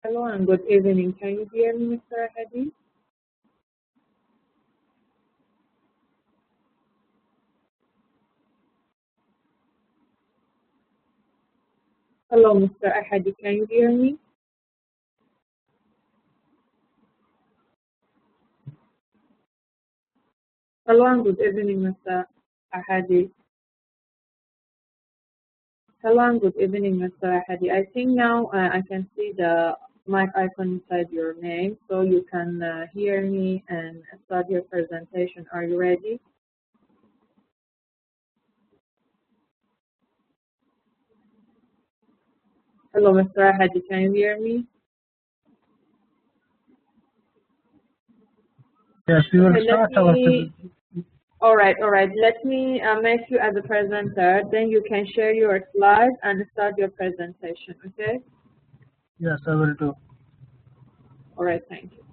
Hello and good evening. Can you hear me, Mr. Ahadi? Hello, Mr. Ahadi. Can you hear me? Hello and good evening, Mr. Ahadi. Hello and good evening, Mr. Ahadi. I think now I can see the mic icon inside your name, so you can hear me and start your presentation. Are you ready? Hello, Mr. Ahadi. Can you hear me? Yes, we will start our presentation. All right. Let me make you as a presenter. Then you can share your slides and start your presentation. Okay? Yes, I will do. All right. Thank you.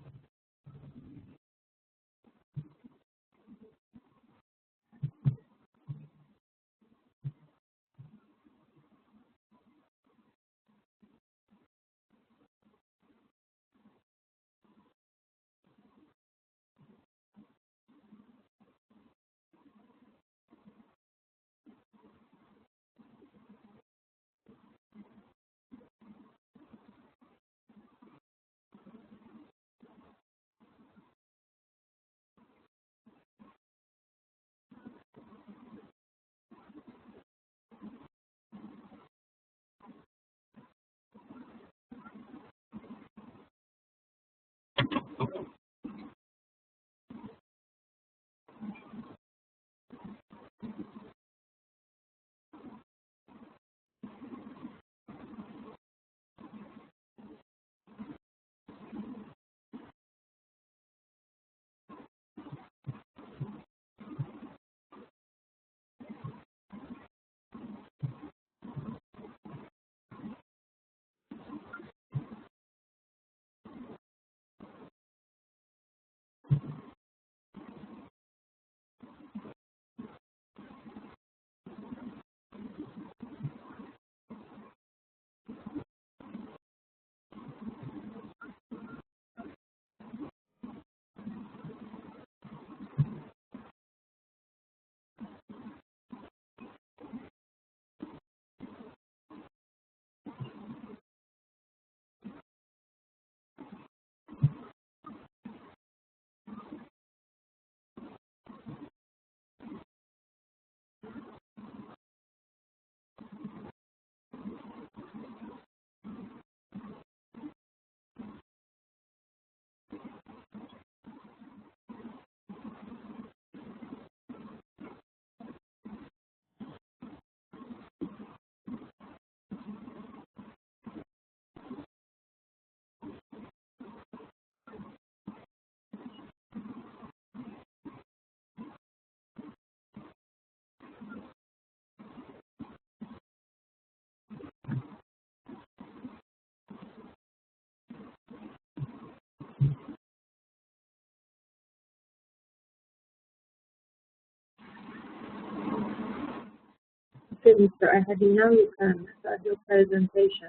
Okay, Mr. Ahadi, now you can start your presentation.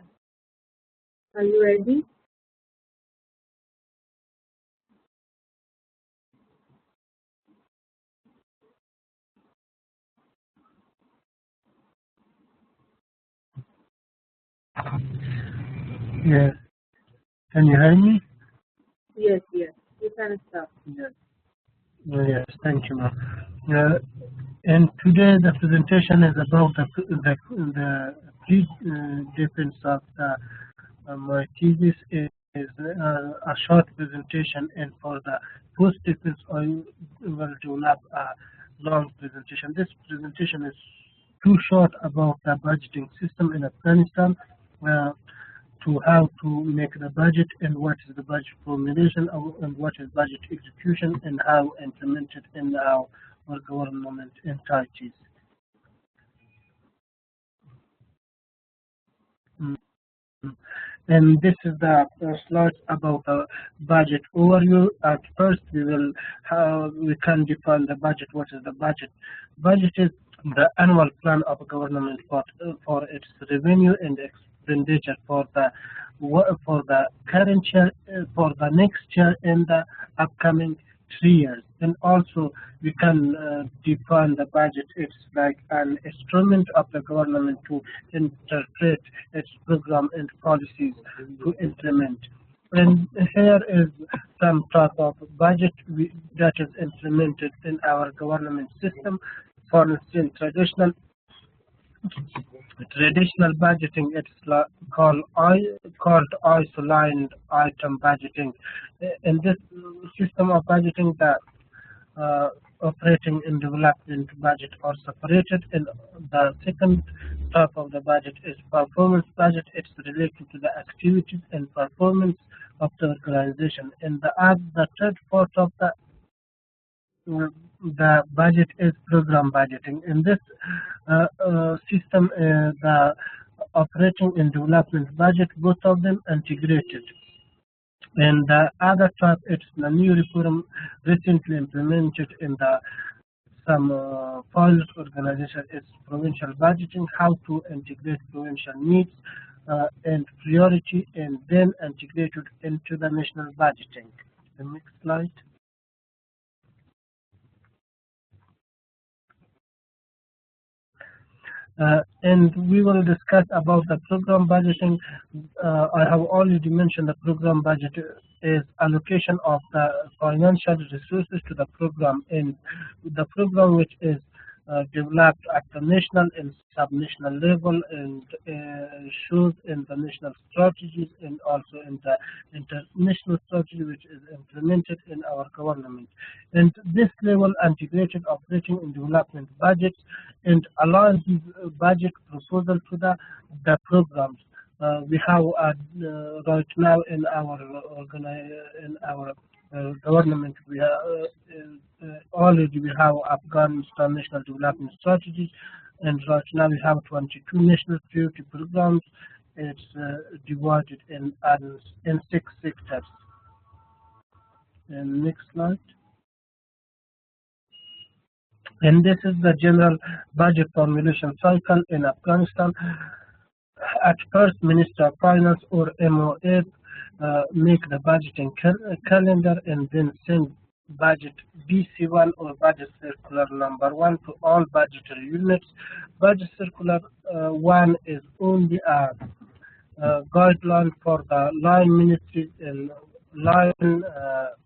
Are you ready? Yes. Can you hear me? Yes. You can start. Yes. Yes. Thank you, ma'am. And today the presentation is about the pre-defense of my thesis is a short presentation, and for the post-defense I will develop a long presentation. This presentation is too short about the budgeting system in Afghanistan, to how to make the budget and what is the budget formulation and what is budget execution and how implemented in our government entities. And this is the slides about the budget overview. At first, we can define the budget. What is the budget? Budget is the annual plan of a government for its revenue and expenditure for the for the current year, for the next year, and the upcoming 3 years. And also we can define the budget. It's like an instrument of the government to interpret its program and policies to implement. And here is some type of budget that is implemented in our government system. For instance, traditional budgeting, it's called isolined item budgeting. In this system of budgeting, the operating and development budget are separated, and the second type of the budget is performance budget. It's related to the activities and performance of the organization. And the third part of the budget is program budgeting. In this system, the operating and development budget, both of them integrated. And the other type, it's the new reform recently implemented in some pilot organization, is provincial budgeting, how to integrate provincial needs and priority, and then integrate it into the national budgeting. The next slide. And we will discuss about the program budgeting. I have already mentioned the program budget is allocation of the financial resources to the program, and the program which is developed at the national and sub-national level, and shows in the national strategies and also in the international strategy which is implemented in our government. And this level integrated operating and development budgets and aligns this budget proposal to the programs. We have right now in our government, we already we have Afghanistan National Development Strategy, and right now we have 22 national priority programs. It's divided in 6 sectors. And next slide. And this is the general budget formulation cycle in Afghanistan. At first, Minister of Finance or MOA make the budgeting calendar and then send budget BC1 or budget circular number 1 to all budgetary units. Budget circular 1 is only a guideline for the line ministries and line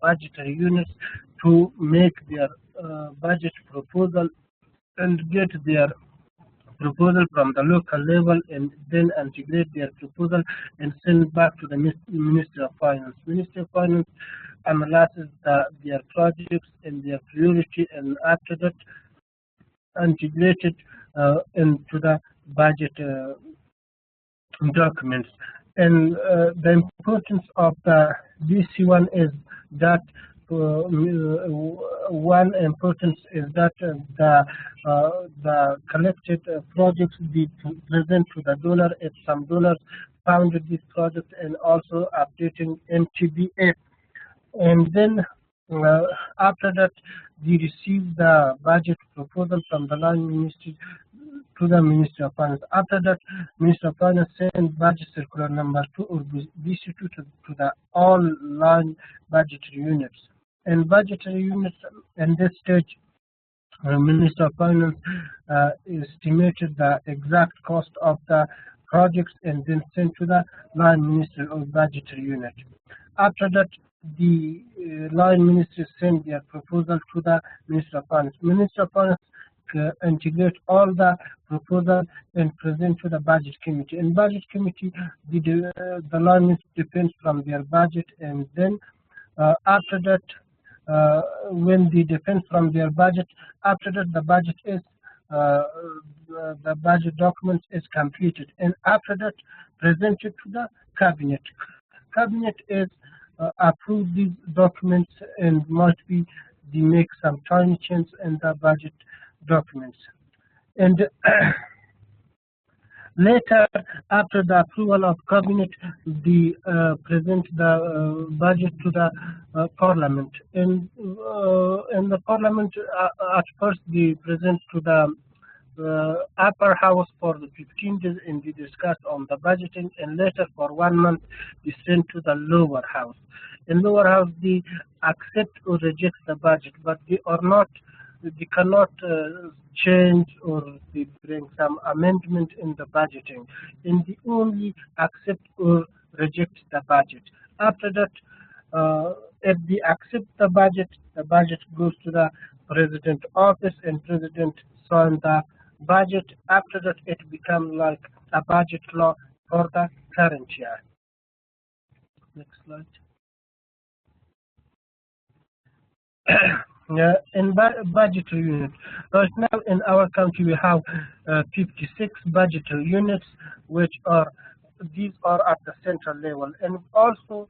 budgetary units to make their budget proposal and get their proposal from the local level, and then integrate their proposal and send back to the Ministry of Finance. Ministry of Finance analyzes their projects and their priority, and after that integrated into the budget documents. And the importance of the BC1 is that one importance is that the collected projects be present to the donor if some donors founded this project, and also updating MTBA. And then after that, we receive the budget proposal from the line ministry to the Ministry of Finance. After that, Ministry of Finance sends budget circular number 2 or BC2 to the all line budgetary units. And budgetary units in this stage, Minister of Finance estimated the exact cost of the projects and then sent to the line ministry or budgetary unit. After that, the line ministry sent their proposal to the Minister of Finance. Minister of Finance integrate all the proposal and present to the budget committee. In budget committee, the line ministry depends from their budget, and then after that, when they depend from their budget, after that the budget is the budget document is completed, and after that presented to the cabinet. Cabinet is approve these documents and must be they make some tiny change in the budget documents. And later, after the approval of cabinet, they present the budget to the parliament. And in the parliament, at first they present to the upper house for the 15 days and we discussed on the budgeting, and later for 1 month we send to the lower house. In lower house they accept or reject the budget, but they cannot change or they bring some amendment in the budgeting, and they only accept or reject the budget. After that, if they accept the budget goes to the president office and president sign the budget. After that, it becomes like a budget law for the current year. Next slide. In budgetary unit, right now in our country we have 56 budgetary units, which are these are at the central level, and also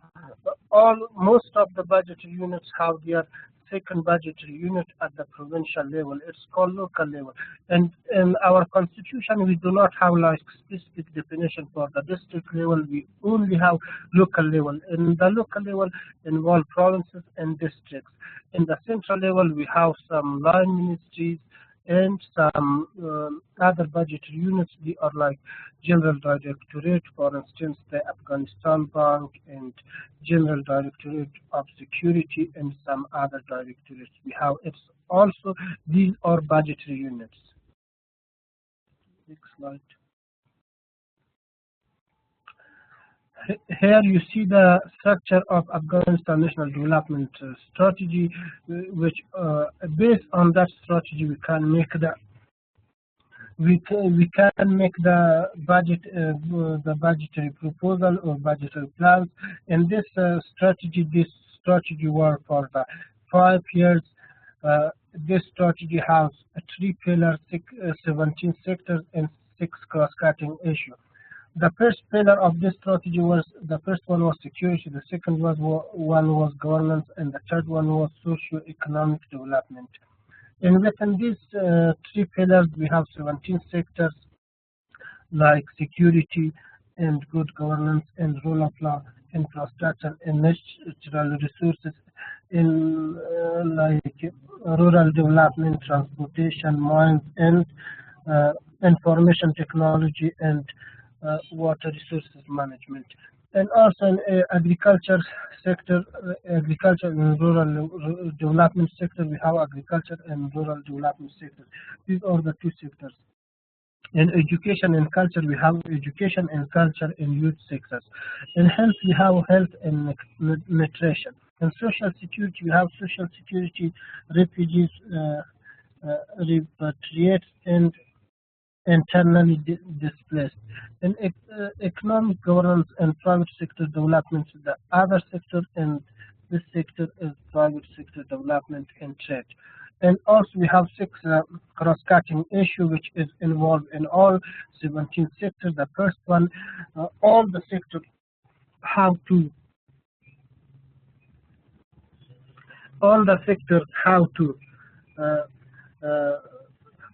most of the budgetary units have their second budgetary unit at the provincial level. It's called local level, and in our constitution we do not have like specific definition for the district level. We only have local level, and the local level involve provinces and districts. In the central level we have some line ministries and some other budgetary units. They are like General Directorate, for instance, the Afghanistan Bank, and General Directorate of Security, and some other directorates we have. It's also, these are budgetary units. Next slide. Here you see the structure of Afghanistan National Development Strategy, which based on that strategy we can make the budgetary proposal or budgetary plans. And this strategy work for the 5 years. This strategy has 3 pillars, 17 sectors, and 6 cross-cutting issues. The first pillar of this strategy was, the first one was security, the second one was governance, and the third one was socio-economic development. And within these 3 pillars, we have 17 sectors like security and good governance and rule of law, infrastructure and natural resources, in like rural development, transportation, mines, and information technology, and water resources management. And also in agriculture sector, agriculture and rural development sector, we have agriculture and rural development sector. These are the 2 sectors. In education and culture, we have education and culture and youth sectors. In health, we have health and nutrition. In social security, we have social security, refugees, repatriates, and internally displaced. In economic governance and private sector development, the other sector, and this sector is private sector development and trade. And also we have 6 cross-cutting issues which is involved in all 17 sectors. The first one, all the sectors have to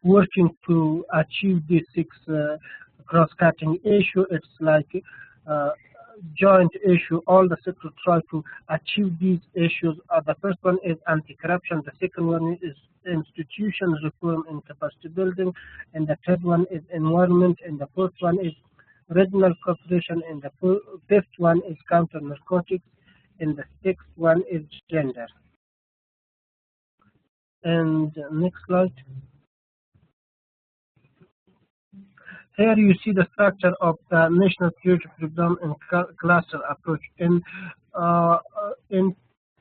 working to achieve these 6 cross-cutting issue. It's like joint issue. All the sectors try to achieve these issues. The first one is anti-corruption. The second one is institutions reform and capacity building. And the third one is environment. And the fourth one is regional cooperation. And the fifth one is counter narcotics. And the 6th one is gender. And next slide. Here you see the structure of the National Security Program and cluster approach. In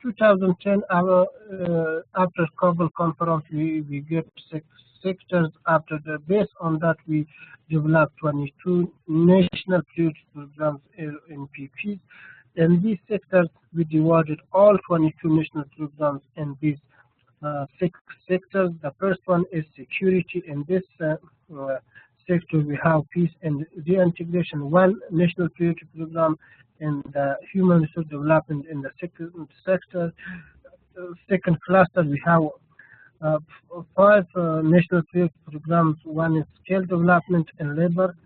2010, after Kabul conference, we get 6 sectors. After the base on that, we developed 22 national security programs in PPs. In these sectors, we divided all 22 national programs in these 6 sectors. The first one is security. In this sector, we have peace and reintegration, 1 national security program, and the human resource development in the second sector. Second cluster, we have 5 national security programs. 1 is skill development and labor.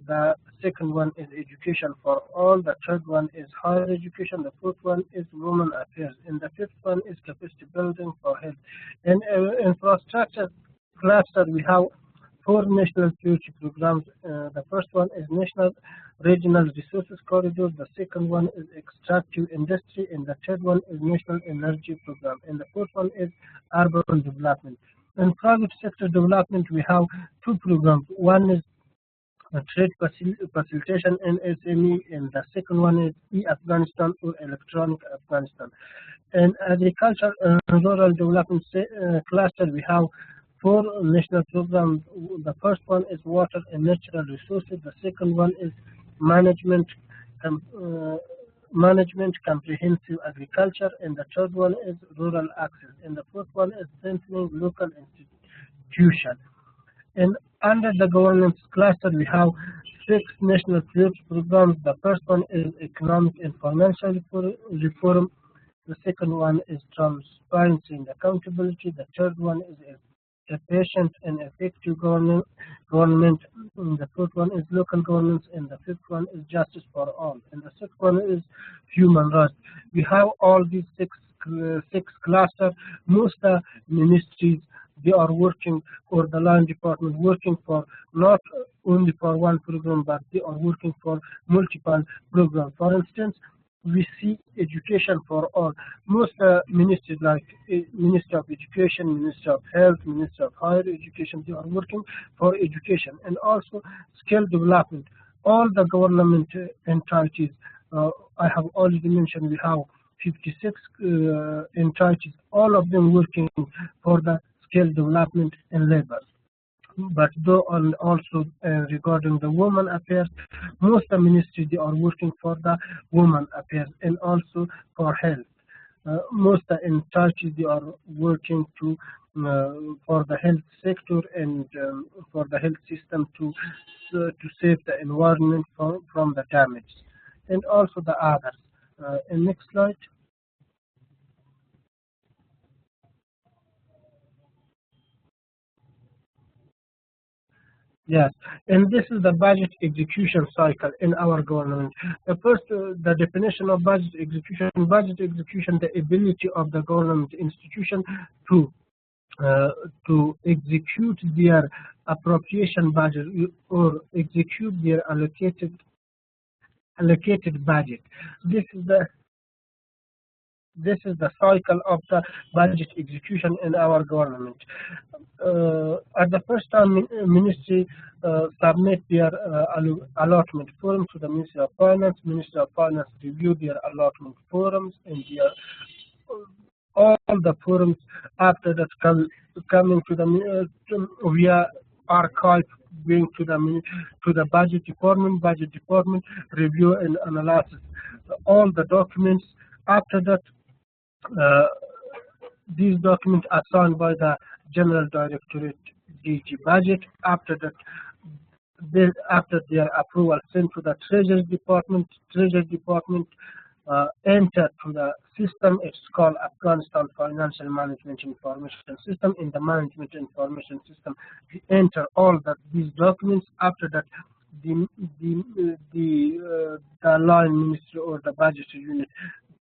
The second one is education for all. The third one is higher education. The fourth one is women affairs. And the 5th one is capacity building for health. And infrastructure cluster, we have four national future programs. The first one is National Regional Resources Corridor. The second one is Extractive Industry, and the third one is National Energy Program. And the fourth one is Urban Development. In private sector development, we have two programs. One is trade facilitation and SME, and the second one is e-Afghanistan or electronic Afghanistan. In agriculture and rural development cluster, we have four national programs. The first one is water and natural resources. The second one is management comprehensive agriculture, and the third one is rural access, and the fourth one is strengthening local institutions. And under the governance cluster, we have six national future programs. The first one is economic and financial reform. The second one is transparency and accountability. The third one is efficient and effective government. The fourth one is local governance, and the fifth one is justice for all. And the sixth one is human rights. We have all these six clusters. Most ministries, they are working, or the line department working for not only for one program, but they are working for multiple programs. For instance, we see education for all. Most ministries like Ministry of Education, Ministry of Health, Ministry of Higher Education, they are working for education, and also skill development. All the government entities, I have already mentioned, we have 56 entities, all of them working for the skill development and labor. But though also regarding the women affairs, most of the ministries, they are working for the women affairs and also for health. Most of the entities, they are working for the health sector and for the health system to save the environment from the damage, and also the others. And next slide. Yes, and this is the budget execution cycle in our government. The first, the definition of budget execution. Budget execution, the ability of the government institution to execute their appropriation budget or execute their allocated budget. This is the cycle of the budget execution in our government. At the first time, ministry submit their allotment form to the Ministry of Finance. Ministry of Finance review their allotment forms, and all the forms after that coming to the via archive, going to the budget department. Budget department review and analysis all the documents. After that, these documents are signed by the General Directorate DG Budget. After that, after their approval, sent to the Treasury Department. Treasury Department enter to the system. It's called Afghanistan Financial Management Information System. In the Management Information System, we enter all these documents. After that, the line ministry or the budgetary unit.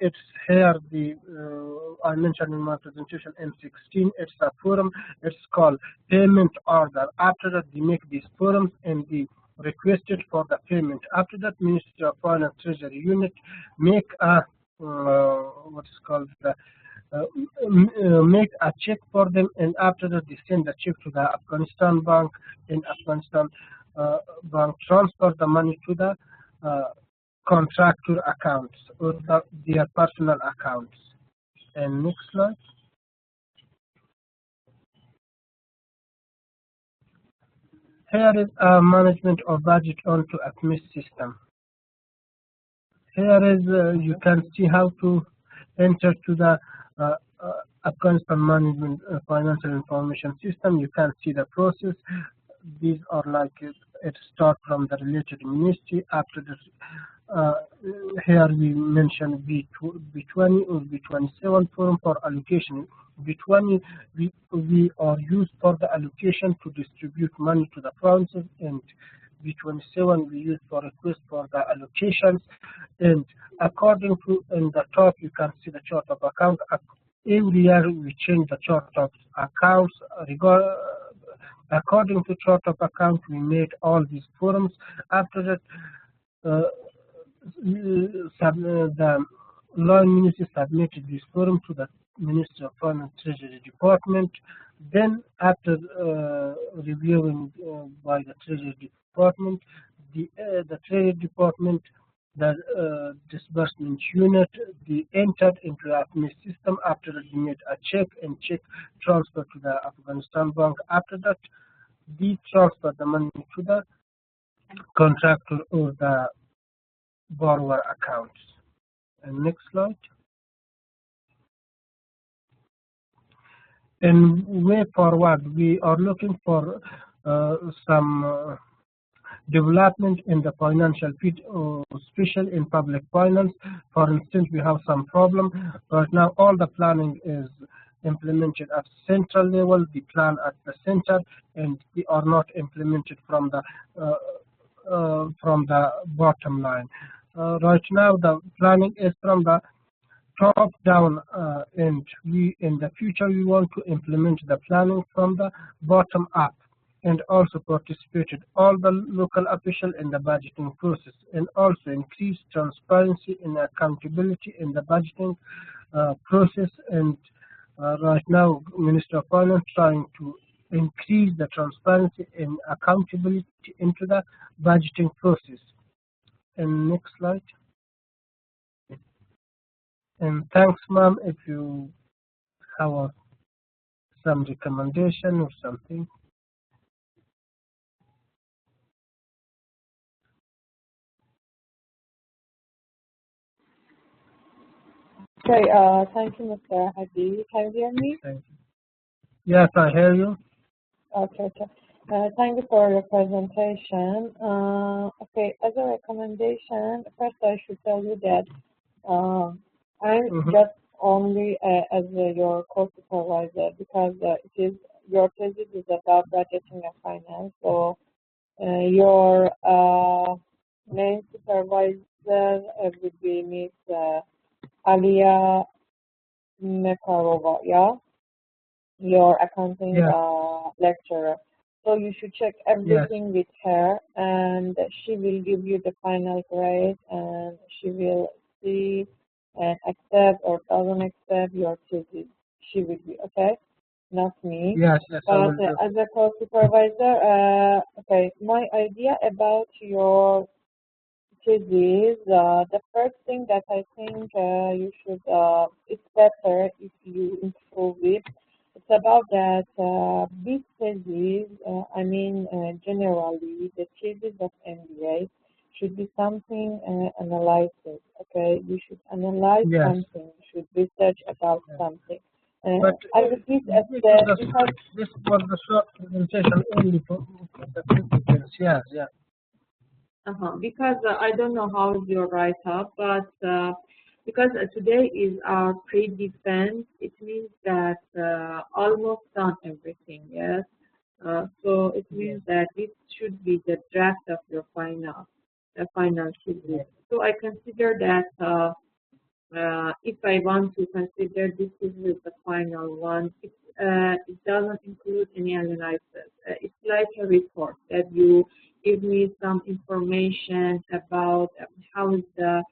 It's here I mentioned in my presentation M16. It's a forum. It's called payment order. After that, they make these forums and they requested for the payment. After that, Ministry of Finance Treasury Unit make a what is called make a check for them, and after that they send the check to the Afghanistan bank. In Afghanistan bank transfer the money to the contractor accounts or their personal accounts. And next slide. Here is a management of budget onto ACMIS system. Here is you can see how to enter to the Afghanistan Management Financial Information System. You can see the process. These are like it starts from the related ministry. After this, here we mention B20 or B27 form for allocation. B20 we are used for the allocation to distribute money to the provinces, and B27 we use for request for the allocations. And according to in the top, you can see the chart of account. Every year we change the chart of accounts according to chart of account, we made all these forms. After that, the law ministry submitted this form to the Ministry of Finance Treasury Department. Then, after reviewing by the Treasury Department, the Treasury Department, the disbursement unit, they entered into the AFME system. After that, they made a check and check transfer to the Afghanistan bank. After that, they transfer the money to the contractor or the borrower accounts. And next slide. And way forward, we are looking for some development in the financial field, especially in public finance. For instance, we have some problem right now. All the planning is implemented at central level. The plan at the center, and they are not implemented from the bottom line. Right now, the planning is from the top down, and we in the future we want to implement the planning from the bottom up, and also participated all the local officials in the budgeting process, and also increase transparency and accountability in the budgeting process. And right now, Minister of Finance trying to increase the transparency and accountability into the budgeting process. And next slide. And thanks, ma'am, if you have some recommendation or something. Okay, thank you, Mr. Hadi. Can you hear me? Thank you. Yes, I hear you. Okay. Thank you for your presentation. Okay, as a recommendation, first I should tell you that I'm just only as your co-supervisor, because your thesis is about budgeting and finance. So your main supervisor would be Ms. Alia Mekarova, yeah? Your accounting lecturer. So you should check everything with her, and she will give you the final grade, and she will see and accept or doesn't accept your thesis. She will be, okay? Not me. Yes, but as a co-supervisor, okay, my idea about your thesis, the first thing that I think you should, it's better if you improve it. It's about that this thesis, generally, the thesis of MBA should be something analysis, okay? You should analyze something, you should research about something. But I repeat, this was the short presentation only for the participants. Yeah. Because I don't know how is your write-up, but because today is our pre-defense, it means that almost done everything, yes? So it means that this should be the draft of your final thesis. So I consider that if I want to consider this is the final one, it doesn't include any analysis. It's like a report that you give me some information about how is the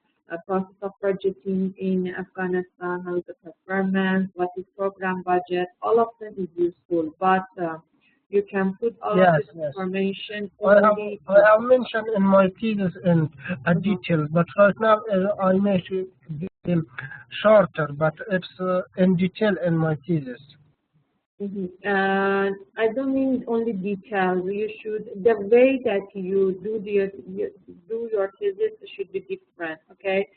process of budgeting in Afghanistan, how is the performance, what is program budget. All of them is useful, but you can put all of this information. I have mentioned in my thesis in detail, but right now I made it shorter, but it's in detail in my thesis. I don't mean only details. You should, the way that you do your thesis should be different, okay?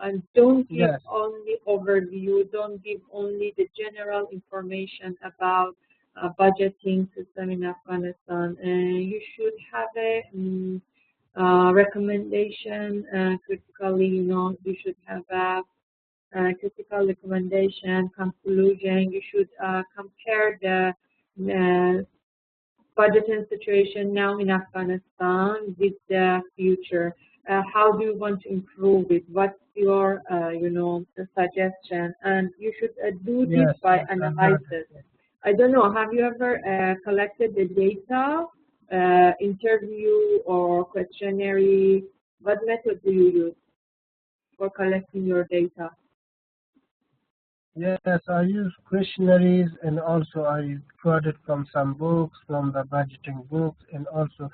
And don't give only overview. Don't give only the general information about budgeting system in Afghanistan. You should have a recommendation critically. You should have a critical recommendation, conclusion. You should compare the budgeting situation now in Afghanistan with the future. How do you want to improve it? What's your, suggestion? And you should do this by analysis. I don't know, have you ever collected the data, interview or questionnaire? What method do you use for collecting your data? Yes, I use questionnaires, and also I got it from some books, from the budgeting books, and also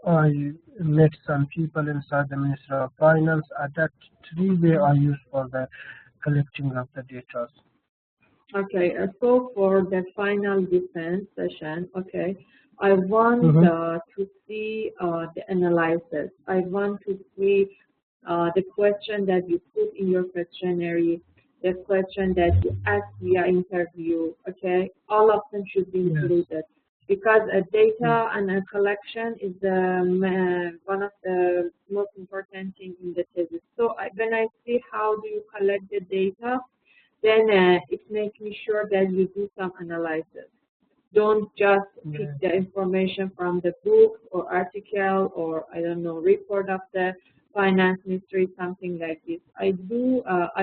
I met some people inside the Ministry of Finance. That three way I use for the collecting of the data. Okay, so for the final defense session, okay, I want to see the analysis. I want to see the question that you put in your questionnaire, the question that you ask via interview, okay? All of them should be included because data and a collection is one of the most important things in the thesis. So when I see how do you collect the data, then it makes me sure that you do some analysis. Don't just pick the information from the book or article or, I don't know, report of the finance ministry, something like this. I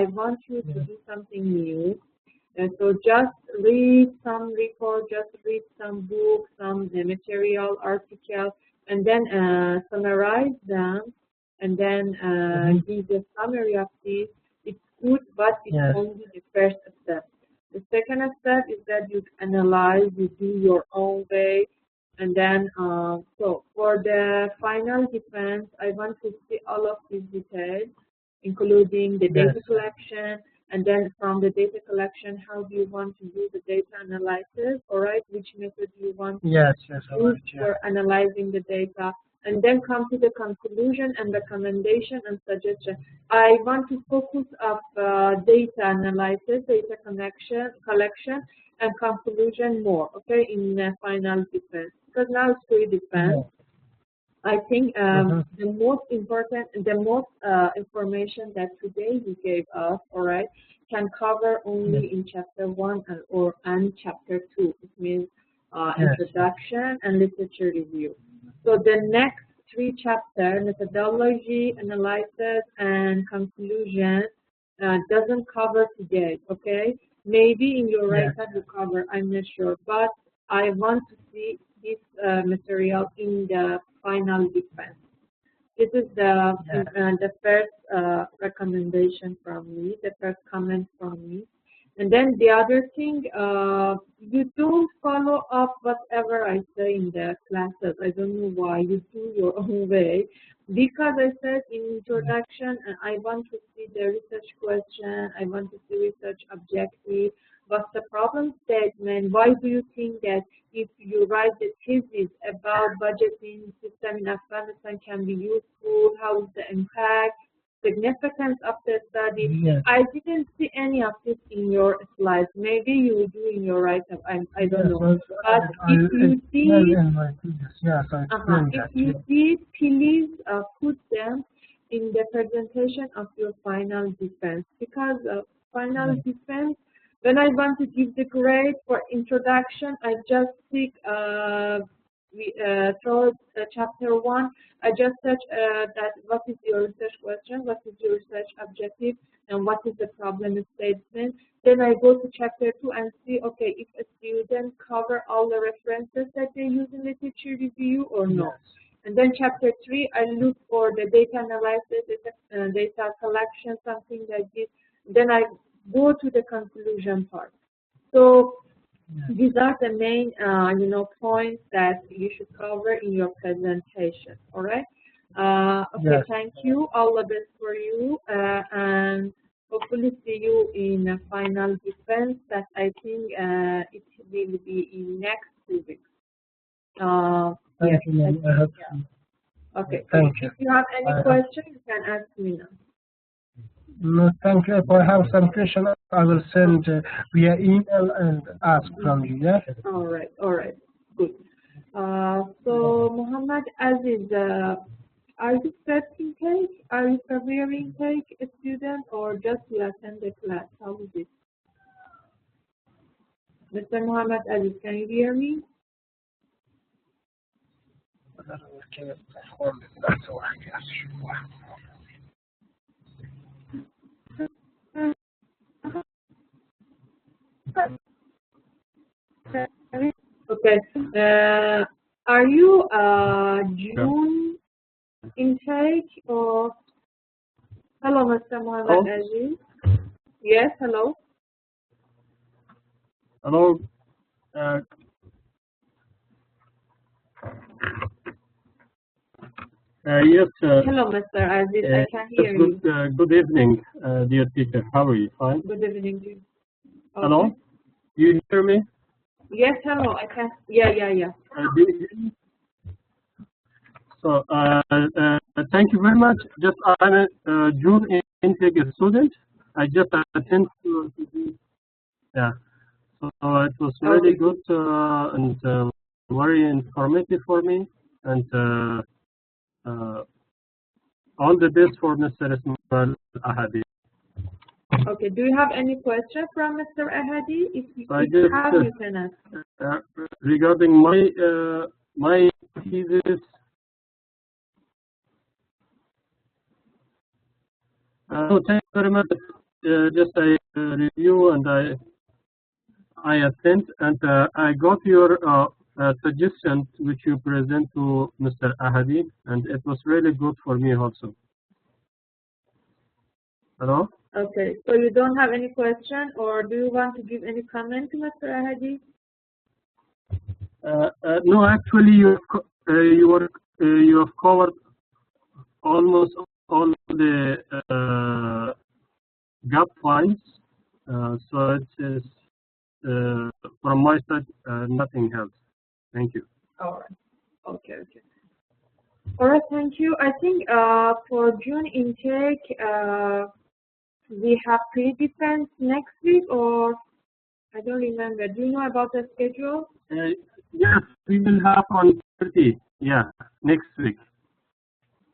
want you to do something new. And so just read some report, just read some book, some material, article, and then summarize them, and then give the summary of this. It's good, but it's only the first step. The second step is that you analyze, you do your own way, and then so for the final defense, I want to see all of these details, including the data collection, and then from the data collection, how do you want to do the data analysis, all right? Which method do you want to use for analyzing the data? And then come to the conclusion and recommendation and suggestion. I want to focus on data analysis, data collection, and conclusion more, okay, in the final defense. Because now it's pre-defense. I think the most important, the most information that today you gave us, all right, can cover only in chapter 1 and chapter 2. It means introduction and literature review. So the next 3 chapters, methodology, analysis, and conclusion, doesn't cover today, okay? Maybe in your write-up you cover, I'm not sure, but I want to see this material in the final defense. This is the first recommendation from me, the first comment from me. And then the other thing, you don't follow up whatever I say in the classes. I don't know why. You do your own way. Because I said in introduction, I want to see the research question, I want to see research objective. What's the problem statement? Why do you think that if you write the thesis about budgeting system in Afghanistan can be useful? How is the impact? Significance of the study. I didn't see any of this in your slides. Maybe you will do in your write-up. I don't know. But if you see, please put them in the presentation of your final defense. Because final defense, when I want to give the grade for introduction, I just pick chapter 1, I just search that what is your research question, what is your research objective, and what is the problem statement. Then I go to chapter 2 and see, okay, if a student cover all the references that they use in literature review or no. And then chapter 3, I look for the data analysis, data collection, something like this. Then I go to the conclusion part. So these are the main, points that you should cover in your presentation. All right. Okay. Thank you. All the best for you, and hopefully see you in a final defense. That I think it will be in next 2 weeks. Thank you. Okay. Thank you. If you have any question, you can ask me now. No, thank you. If I have some question, I will send via email and ask from you. Yeah. All right. Good. So Muhammad Aziz, are you first intake? Are you career intake a student, or just you attend the class? How is it? Mr. Muhammad Aziz, can you hear me? Are you June intake or? Hello, Mr. Mohammed Aziz. Yes, hello. Hello. Yes. Hello, Mr. Aziz. I can hear you. Good evening, dear teacher. How are you? Fine. Good evening to you. Okay. Hello. Do you hear me? Yes, hello. I can. Yeah. So, thank you very much. Just I'm a June intake student. I just attend to yeah. So it was really good and very informative for me. And all the best for Mr. Ismail Ahadi. Okay. Do you have any question from Mr. Ahadi? If you just, have, you can ask. Regarding my thesis. So thank you very much. Just I review and I attend and I got your suggestions which you present to Mr. Ahadi, and it was really good for me also. Hello? Okay. So you don't have any question, or do you want to give any comment to Mr. Ahadi? No, actually you have covered almost all the gap points. So it is from my side nothing else. Thank you. All right. Okay. All right. Thank you. I think for June intake, we have pre-defense next week, or I don't remember. Do you know about the schedule? Yes, we will have on 30. Yeah, next week.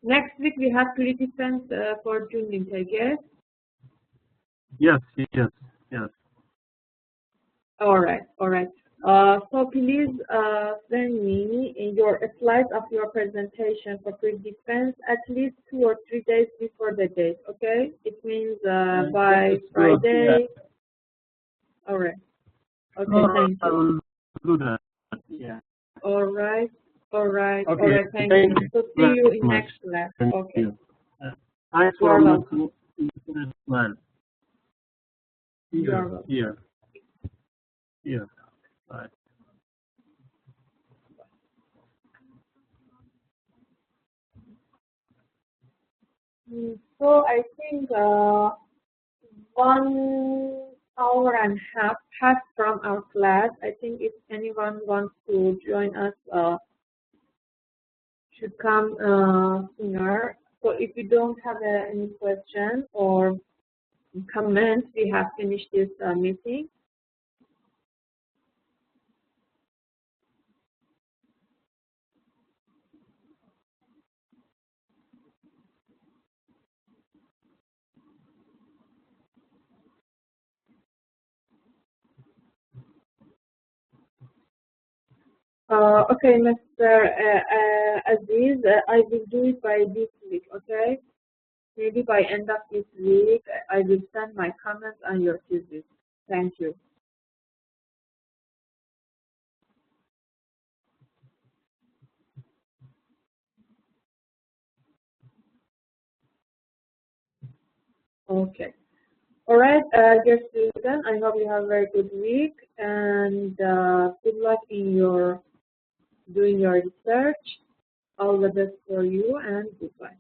Next week we have pre-defense for June intake. Yes. Yes. All right. So please send me your slides of your presentation for pre-defense at least 2 or 3 days before the date. Okay? It means by Friday. Yeah. All right. Okay. Thank you. I will do that. Yeah. All right. Okay. Thank you. So see you in next class. Okay. Thanks for welcome. Smile. You're welcome. Yeah. Bye. So I think 1 hour and a half passed from our class. I think if anyone wants to join us, should come sooner. So if you don't have any questions or comments, we have finished this meeting. Okay, Mr. Aziz, I will do it by this week, okay? Maybe by end of this week, I will send my comments on your thesis. Thank you. Okay. All right, dear student, I hope you have a very good week and good luck in doing your research. All the best for you and goodbye.